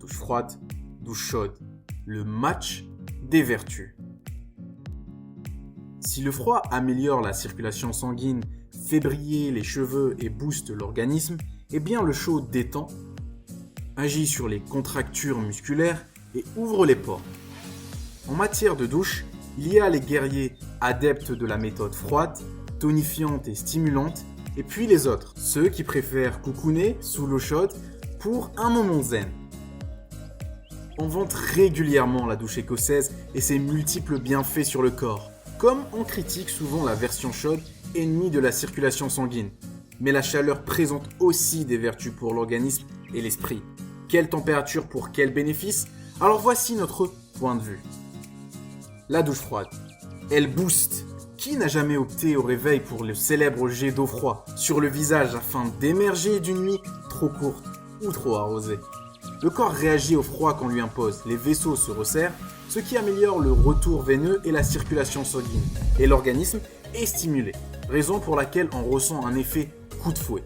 Douche froide, douche chaude, le match des vertus. Si le froid améliore la circulation sanguine, fait briller les cheveux et booste l'organisme, eh bien le chaud détend, agit sur les contractures musculaires et ouvre les pores. En matière de douche, il y a les guerriers adeptes de la méthode froide, tonifiante et stimulante, et puis les autres, ceux qui préfèrent coucouner sous l'eau chaude pour un moment zen. On vante régulièrement la douche écossaise et ses multiples bienfaits sur le corps, comme on critique souvent la version chaude, ennemie de la circulation sanguine. Mais la chaleur présente aussi des vertus pour l'organisme et l'esprit. Quelle température pour quel bénéfice? Alors voici notre point de vue. La douche froide. Elle booste. Qui n'a jamais opté au réveil pour le célèbre jet d'eau froid sur le visage afin d'émerger d'une nuit trop courte ou trop arrosée? Le corps réagit au froid qu'on lui impose, les vaisseaux se resserrent, ce qui améliore le retour veineux et la circulation sanguine, et l'organisme est stimulé, raison pour laquelle on ressent un effet coup de fouet.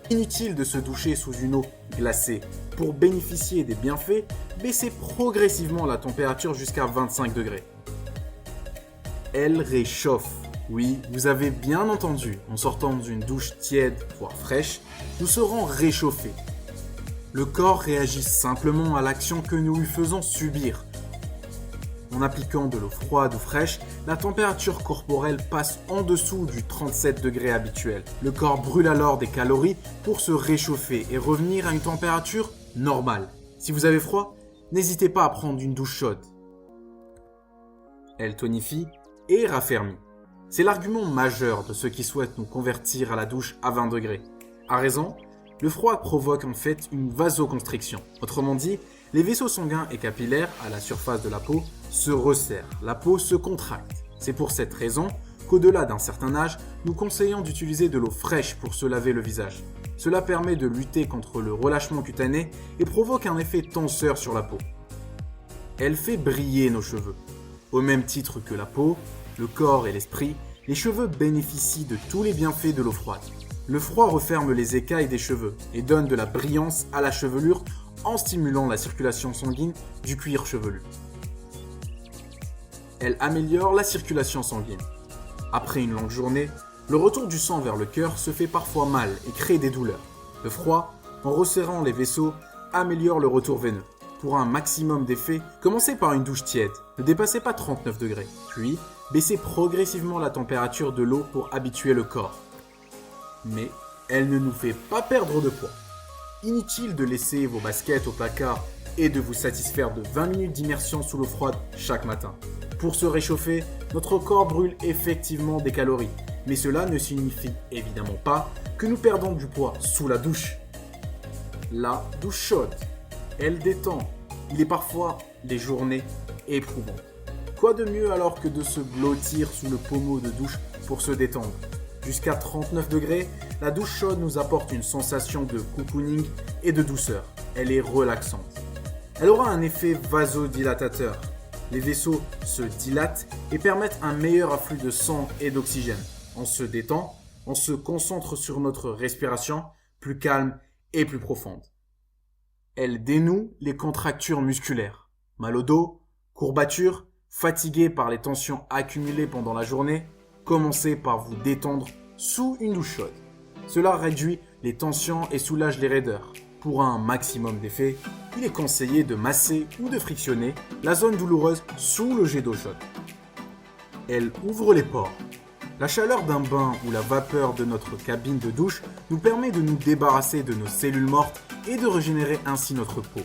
Inutile de se doucher sous une eau glacée. Pour bénéficier des bienfaits, baissez progressivement la température jusqu'à 25 degrés. Elle réchauffe. Oui, vous avez bien entendu, en sortant d'une douche tiède, voire fraîche, nous serons réchauffés. Le corps réagit simplement à l'action que nous lui faisons subir. En appliquant de l'eau froide ou fraîche, la température corporelle passe en dessous du 37 degrés habituel. Le corps brûle alors des calories pour se réchauffer et revenir à une température normale. Si vous avez froid, n'hésitez pas à prendre une douche chaude. Elle tonifie et raffermit. C'est l'argument majeur de ceux qui souhaitent nous convertir à la douche à 20 degrés. À raison, le froid provoque en fait une vasoconstriction. Autrement dit, les vaisseaux sanguins et capillaires à la surface de la peau se resserrent, la peau se contracte. C'est pour cette raison qu'au-delà d'un certain âge, nous conseillons d'utiliser de l'eau fraîche pour se laver le visage. Cela permet de lutter contre le relâchement cutané et provoque un effet tenseur sur la peau. Elle fait briller nos cheveux. Au même titre que la peau, le corps et l'esprit, les cheveux bénéficient de tous les bienfaits de l'eau froide. Le froid referme les écailles des cheveux et donne de la brillance à la chevelure en stimulant la circulation sanguine du cuir chevelu. Elle améliore la circulation sanguine. Après une longue journée, le retour du sang vers le cœur se fait parfois mal et crée des douleurs. Le froid, en resserrant les vaisseaux, améliore le retour veineux. Pour un maximum d'effet, commencez par une douche tiède, ne dépassez pas 39 degrés, puis baissez progressivement la température de l'eau pour habituer le corps. Mais elle ne nous fait pas perdre de poids. Inutile de laisser vos baskets au placard et de vous satisfaire de 20 minutes d'immersion sous l'eau froide chaque matin. Pour se réchauffer, notre corps brûle effectivement des calories, mais cela ne signifie évidemment pas que nous perdons du poids sous la douche. La douche chaude, elle détend. Il est parfois des journées éprouvantes. Quoi de mieux alors que de se blottir sous le pommeau de douche pour se détendre? Jusqu'à 39 degrés, la douche chaude nous apporte une sensation de cocooning et de douceur. Elle est relaxante. Elle aura un effet vasodilatateur. Les vaisseaux se dilatent et permettent un meilleur afflux de sang et d'oxygène. On se détend, on se concentre sur notre respiration, plus calme et plus profonde. Elle dénoue les contractures musculaires. Mal au dos, courbatures, fatigué par les tensions accumulées pendant la journée, commencez par vous détendre sous une douche chaude. Cela réduit les tensions et soulage les raideurs. Pour un maximum d'effet, il est conseillé de masser ou de frictionner la zone douloureuse sous le jet d'eau chaude. Elle ouvre les pores. La chaleur d'un bain ou la vapeur de notre cabine de douche nous permet de nous débarrasser de nos cellules mortes et de régénérer ainsi notre peau.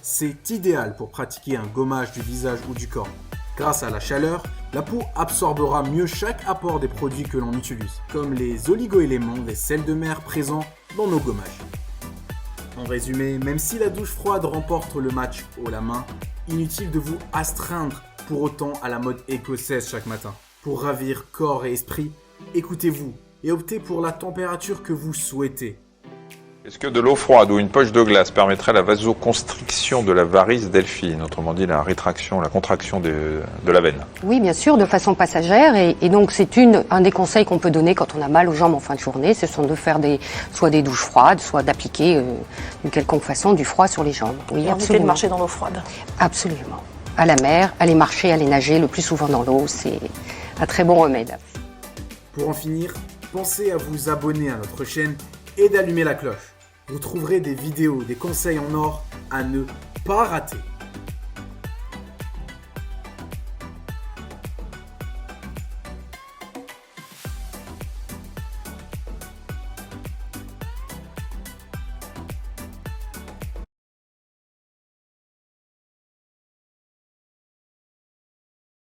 C'est idéal pour pratiquer un gommage du visage ou du corps. Grâce à la chaleur, la peau absorbera mieux chaque apport des produits que l'on utilise, comme les oligo-éléments des sels de mer présents dans nos gommages. En résumé, même si la douche froide remporte le match haut la main, inutile de vous astreindre pour autant à la mode écossaise chaque matin. Pour ravir corps et esprit, écoutez-vous et optez pour la température que vous souhaitez. Est-ce que de l'eau froide ou une poche de glace permettrait la vasoconstriction de la varice delphine, autrement dit la rétraction, la contraction de la veine? Oui, bien sûr, de façon passagère. Et donc, c'est un des conseils qu'on peut donner quand on a mal aux jambes en fin de journée. Ce sont de faire soit des douches froides, soit d'appliquer d'une quelconque façon du froid sur les jambes. Oui, Et éviter de marcher dans l'eau froide. Absolument. À la mer, aller marcher, aller nager le plus souvent dans l'eau, c'est un très bon remède. Pour en finir, pensez à vous abonner à notre chaîne et d'allumer la cloche. Vous trouverez des vidéos, des conseils en or à ne pas rater.